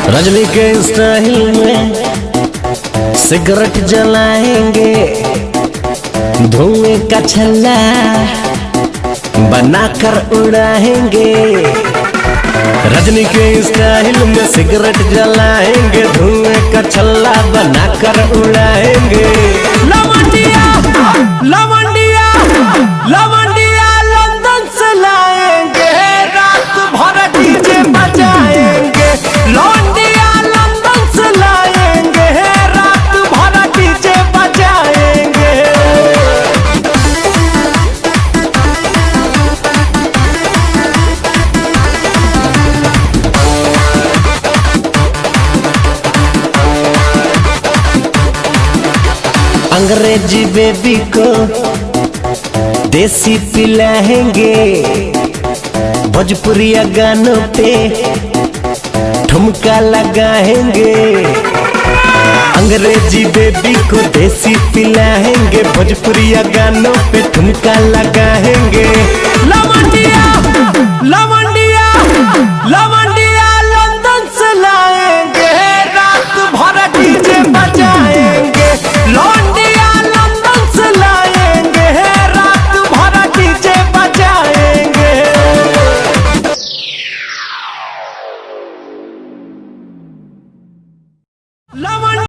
रजनी के स्टाइल में सिगरेट जलाएंगे, धुएं का छल्ला बनाकर उड़ाएंगे। रजनी के स्टाइल में सिगरेट जलाएंगे, धुएं का छल्ला बनाकर उड़ाएंगे। लवंडिया लवंडिया लवंडिया लंदन से लाएंगे, रात भर डीजे बजाएंगे। लवंडिया लंदन से लाएंगे, रात भर डीजे बजाएंगे। अंग्रेजी बेबी को देसी पिलाएंगे, भोजपुरिया गानों पे ठुमका लगाएंगे। अंग्रेजी बेबी को देसी पिलाएंगे, भोजपुरिया गानों पे ठुमका लगाएंगे। लवंडिया लवंडिया लवंडिया लंदन से लाएंगे, रात भर डीजे बजाएंगे। लवंडिया लंदन से लाएंगे, रात भर डीजे बजाएंगे। लवंडिया